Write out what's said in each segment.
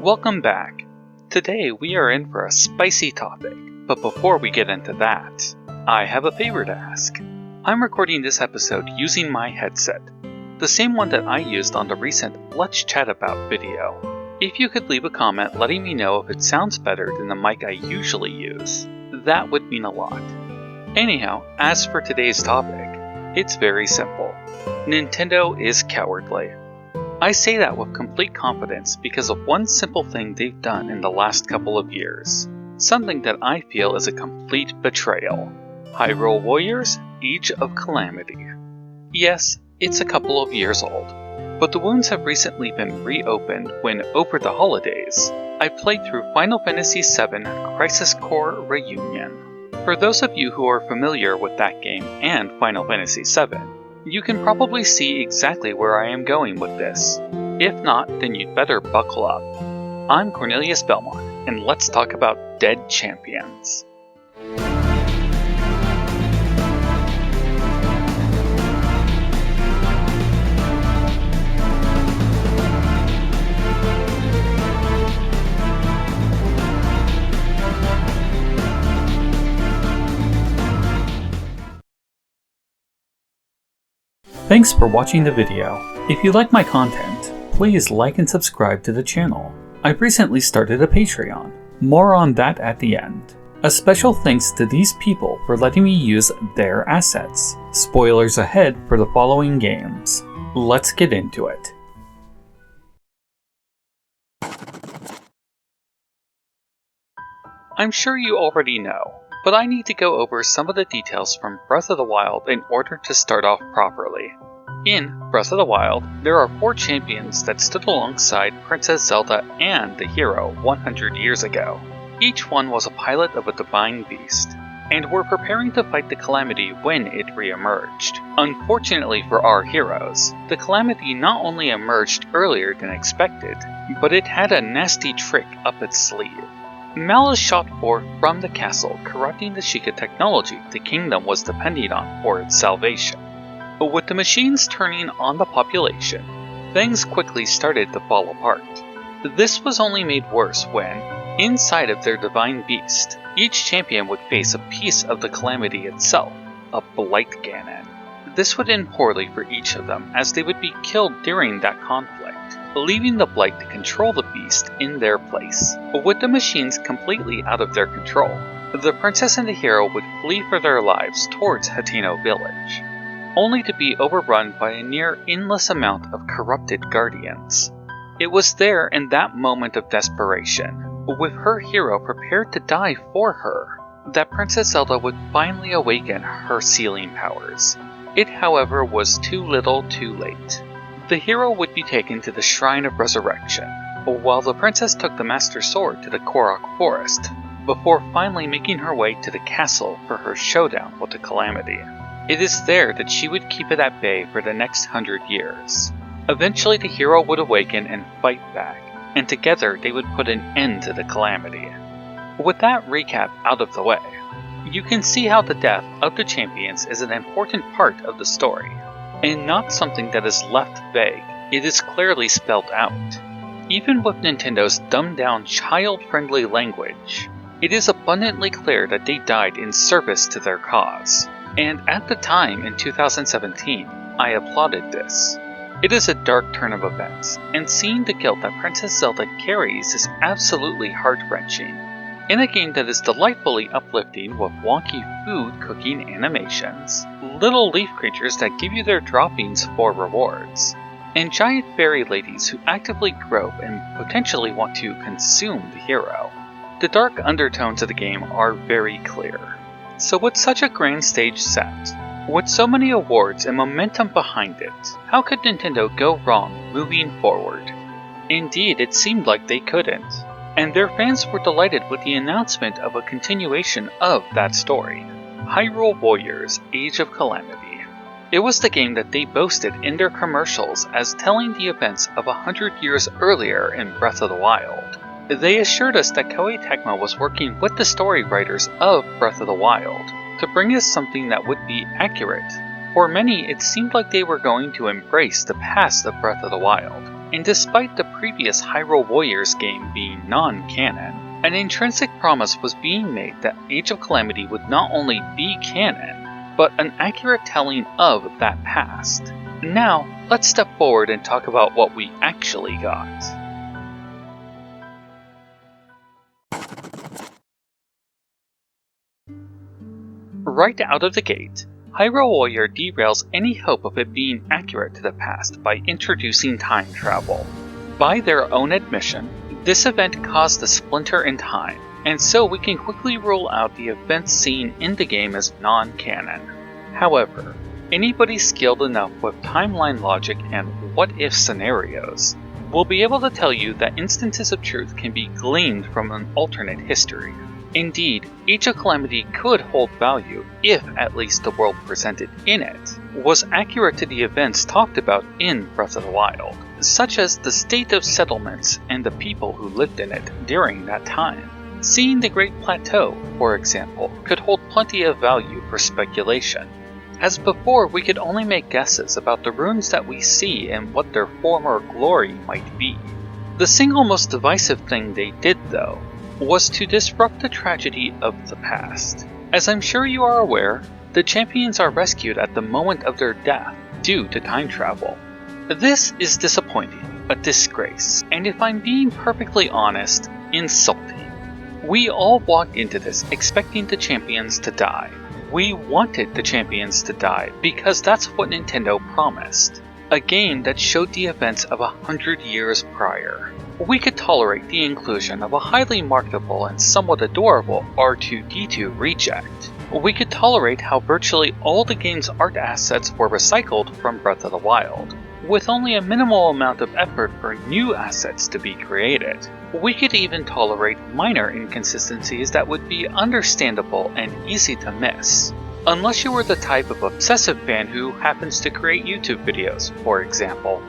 Welcome back. Today we are in for a spicy topic, but before we get into that, I have a favor to ask. I'm recording this episode using my headset, the same one that I used on the recent Let's Chat About video. If you could leave a comment letting me know if it sounds better than the mic I usually use, that would mean a lot. Anyhow, as for today's topic, it's very simple. Nintendo is cowardly. I say that with complete confidence because of one simple thing they've done in the last couple of years. Something that I feel is a complete betrayal. Hyrule Warriors: Age of Calamity. Yes, it's a couple of years old, but the wounds have recently been reopened when, over the holidays, I played through Final Fantasy VII Crisis Core Reunion. For those of you who are familiar with that game and Final Fantasy VII, you can probably see exactly where I am going with this. If not, then you'd better buckle up. I'm Cornelius Belmont, and let's talk about dead champions. Thanks for watching the video. If you like my content, please like and subscribe to the channel. I've recently started a Patreon. More on that at the end. A special thanks to these people for letting me use their assets. Spoilers ahead for the following games. Let's get into it. I'm sure you already know, but I need to go over some of the details from Breath of the Wild in order to start off properly. In Breath of the Wild, there are 4 champions that stood alongside Princess Zelda and the hero 100 years ago. Each one was a pilot of a divine beast, and were preparing to fight the Calamity when it re-emerged. Unfortunately for our heroes, the Calamity not only emerged earlier than expected, but it had a nasty trick up its sleeve. Malice shot forth from the castle, corrupting the Sheikah technology the kingdom was depending on for its salvation. But with the machines turning on the population, things quickly started to fall apart. This was only made worse when, inside of their divine beast, each champion would face a piece of the Calamity itself, a Blight Ganon. This would end poorly for each of them, as they would be killed during that conflict, leaving the Blight to control the beast in their place. But with the machines completely out of their control, the princess and the hero would flee for their lives towards Hateno Village, only to be overrun by a near endless amount of corrupted guardians. It was there in that moment of desperation, with her hero prepared to die for her, that Princess Zelda would finally awaken her sealing powers. It, however, was too little too late. The hero would be taken to the Shrine of Resurrection, while the princess took the Master Sword to the Korok Forest, before finally making her way to the castle for her showdown with the Calamity. It is there that she would keep it at bay for the next 100 years. Eventually the hero would awaken and fight back, and together they would put an end to the Calamity. With that recap out of the way, you can see how the death of the champions is an important part of the story, and not something that is left vague. It is clearly spelled out. Even with Nintendo's dumbed-down, child-friendly language, it is abundantly clear that they died in service to their cause. And at the time, in 2017, I applauded this. It is a dark turn of events, and seeing the guilt that Princess Zelda carries is absolutely heart-wrenching. In a game that is delightfully uplifting with wonky food cooking animations, little leaf creatures that give you their droppings for rewards, and giant fairy ladies who actively grope and potentially want to consume the hero, the dark undertones of the game are very clear. So with such a grand stage set, with so many awards and momentum behind it, how could Nintendo go wrong moving forward? Indeed, it seemed like they couldn't, and their fans were delighted with the announcement of a continuation of that story, Hyrule Warriors: Age of Calamity. It was the game that they boasted in their commercials as telling the events of 100 years earlier in Breath of the Wild. They assured us that Koei Tecmo was working with the story writers of Breath of the Wild to bring us something that would be accurate. For many, it seemed like they were going to embrace the past of Breath of the Wild, and despite the previous Hyrule Warriors game being non-canon, an intrinsic promise was being made that Age of Calamity would not only be canon, but an accurate telling of that past. Now, let's step forward and talk about what we actually got. Right out of the gate, Hyrule Warrior derails any hope of it being accurate to the past by introducing time travel. By their own admission, this event caused a splinter in time, and so we can quickly rule out the events seen in the game as non-canon. However, anybody skilled enough with timeline logic and what-if scenarios will be able to tell you that instances of truth can be gleaned from an alternate history. Indeed, Age of Calamity could hold value if at least the world presented in it was accurate to the events talked about in Breath of the Wild, such as the state of settlements and the people who lived in it during that time. Seeing the Great Plateau, for example, could hold plenty of value for speculation. As before, we could only make guesses about the ruins that we see and what their former glory might be. The single most divisive thing they did, though, was to disrupt the tragedy of the past. As I'm sure you are aware, the champions are rescued at the moment of their death due to time travel. This is disappointing, a disgrace, and if I'm being perfectly honest, insulting. We all walked into this expecting the champions to die. We wanted the champions to die because that's what Nintendo promised. A game that showed the events of 100 years prior. We could tolerate the inclusion of a highly marketable and somewhat adorable R2-D2 reject. We could tolerate how virtually all the game's art assets were recycled from Breath of the Wild, with only a minimal amount of effort for new assets to be created. We could even tolerate minor inconsistencies that would be understandable and easy to miss. Unless you were the type of obsessive fan who happens to create YouTube videos, for example.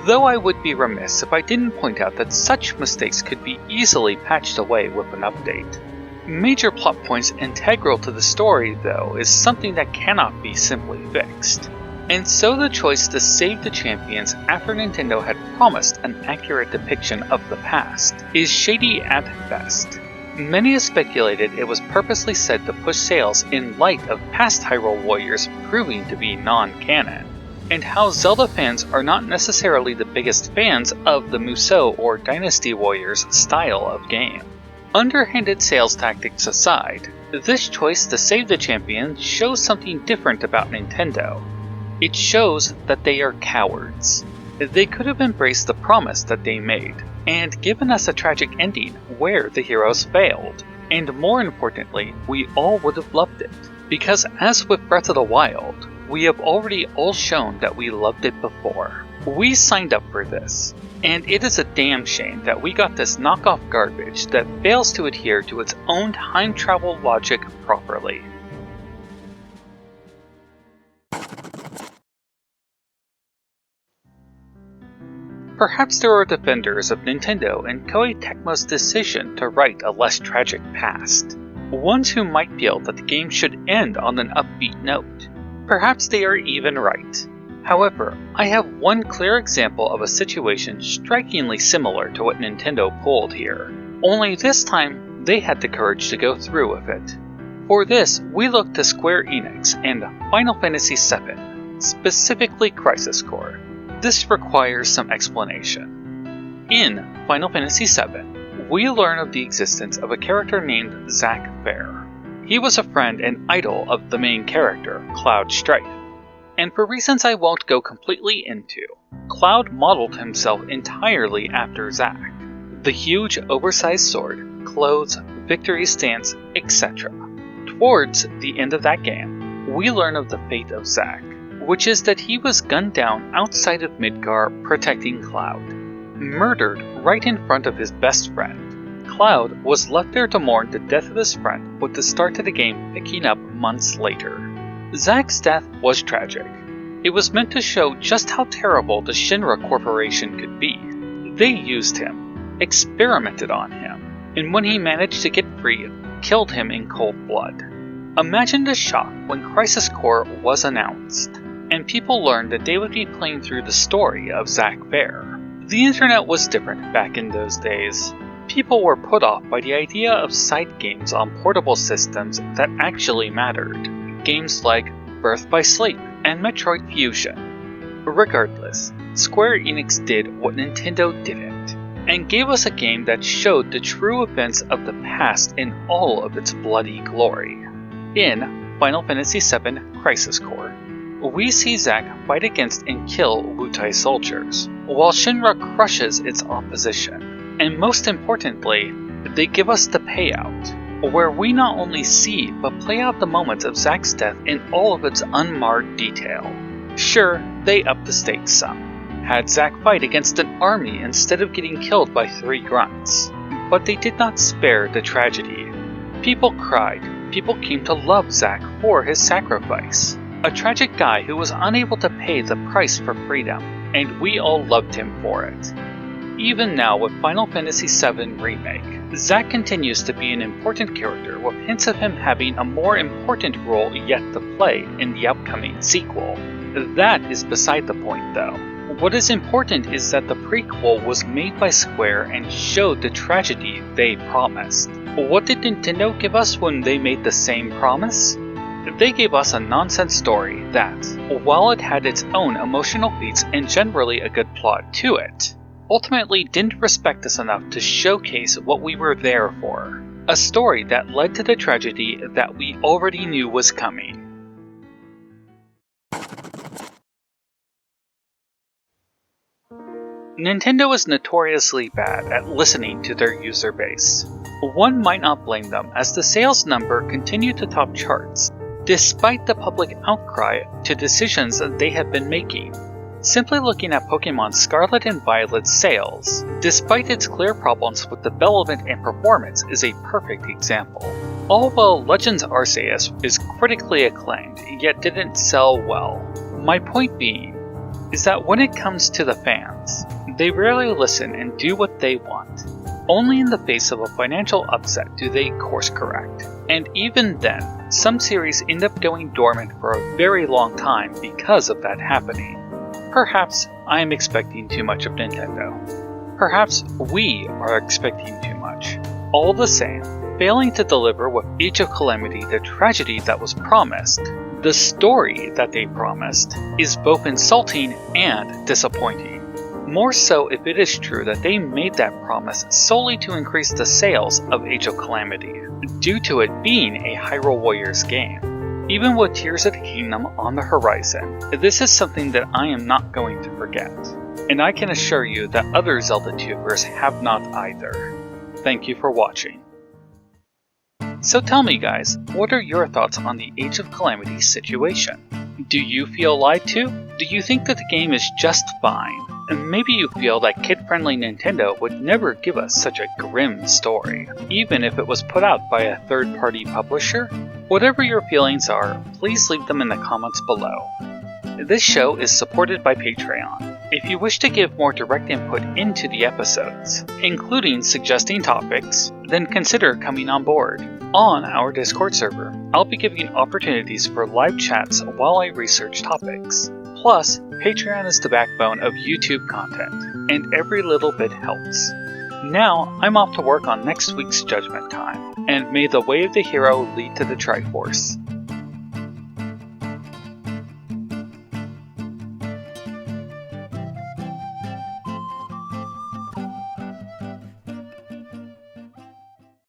Though I would be remiss if I didn't point out that such mistakes could be easily patched away with an update. Major plot points integral to the story, though, is something that cannot be simply fixed. And so the choice to save the champions after Nintendo had promised an accurate depiction of the past is shady at best. Many have speculated it was purposely said to push sales in light of past Hyrule Warriors proving to be non-canon, and how Zelda fans are not necessarily the biggest fans of the Musou or Dynasty Warriors style of game. Underhanded sales tactics aside, this choice to save the champions shows something different about Nintendo. It shows that they are cowards. They could have embraced the promise that they made, and given us a tragic ending where the heroes failed. And more importantly, we all would have loved it. Because as with Breath of the Wild, we have already all shown that we loved it before. We signed up for this, and it is a damn shame that we got this knockoff garbage that fails to adhere to its own time travel logic properly. Perhaps there are defenders of Nintendo and Koei Tecmo's decision to write a less tragic past. Ones who might feel that the game should end on an upbeat note. Perhaps they are even right. However, I have one clear example of a situation strikingly similar to what Nintendo pulled here. Only this time, they had the courage to go through with it. For this, we look to Square Enix and Final Fantasy VII, specifically Crisis Core. This requires some explanation. In Final Fantasy VII, we learn of the existence of a character named Zack Fair. He was a friend and idol of the main character, Cloud Strife. And for reasons I won't go completely into, Cloud modeled himself entirely after Zack. The huge, oversized sword, clothes, victory stance, etc. Towards the end of that game, we learn of the fate of Zack, which is that he was gunned down outside of Midgar protecting Cloud. Murdered right in front of his best friend. Cloud was left there to mourn the death of his friend, with the start to the game picking up months later. Zack's death was tragic. It was meant to show just how terrible the Shinra Corporation could be. They used him, experimented on him, and when he managed to get free, killed him in cold blood. Imagine the shock when Crisis Core was announced, and people learned that they would be playing through the story of Zack Fair. The internet was different back in those days. People were put off by the idea of side games on portable systems that actually mattered. Games like Birth by Sleep and Metroid Fusion. Regardless, Square Enix did what Nintendo didn't, and gave us a game that showed the true events of the past in all of its bloody glory. In Final Fantasy VII Crisis Core, we see Zack fight against and kill Wutai soldiers, while Shinra crushes its opposition. And most importantly, they give us the payout, where we not only see but play out the moments of Zack's death in all of its unmarred detail. Sure, they upped the stakes some. Had Zack fight against an army instead of getting killed by 3 grunts. But they did not spare the tragedy. People cried, people came to love Zack for his sacrifice. A tragic guy who was unable to pay the price for freedom, and we all loved him for it. Even now with Final Fantasy VII Remake, Zack continues to be an important character with hints of him having a more important role yet to play in the upcoming sequel. That is beside the point though. What is important is that the prequel was made by Square and showed the tragedy they promised. What did Nintendo give us when they made the same promise? They gave us a nonsense story that, while it had its own emotional beats and generally a good plot to it, ultimately didn't respect us enough to showcase what we were there for. A story that led to the tragedy that we already knew was coming. Nintendo is notoriously bad at listening to their user base. One might not blame them, as the sales number continued to top charts, despite the public outcry to decisions that they have been making. Simply looking at Pokemon Scarlet and Violet's sales, despite its clear problems with development and performance, is a perfect example. Although Legends Arceus is critically acclaimed, yet didn't sell well. My point being, is that when it comes to the fans, they rarely listen and do what they want. Only in the face of a financial upset do they course correct. And even then, some series end up going dormant for a very long time because of that happening. Perhaps I am expecting too much of Nintendo. Perhaps we are expecting too much. All the same, failing to deliver with Age of Calamity the tragedy that was promised, the story that they promised, is both insulting and disappointing. More so if it is true that they made that promise solely to increase the sales of Age of Calamity, due to it being a Hyrule Warriors game. Even with Tears of the Kingdom on the horizon, this is something that I am not going to forget. And I can assure you that other Zelda tubers have not either. Thank you for watching. So tell me guys, what are your thoughts on the Age of Calamity situation? Do you feel lied to? Do you think that the game is just fine? And maybe you feel that kid-friendly Nintendo would never give us such a grim story, even if it was put out by a third-party publisher? Whatever your feelings are, please leave them in the comments below. This show is supported by Patreon. If you wish to give more direct input into the episodes, including suggesting topics, then consider coming on board. On our Discord server, I'll be giving opportunities for live chats while I research topics. Plus, Patreon is the backbone of YouTube content, and every little bit helps. Now, I'm off to work on next week's Judgment Time, and may the way of the hero lead to the Triforce.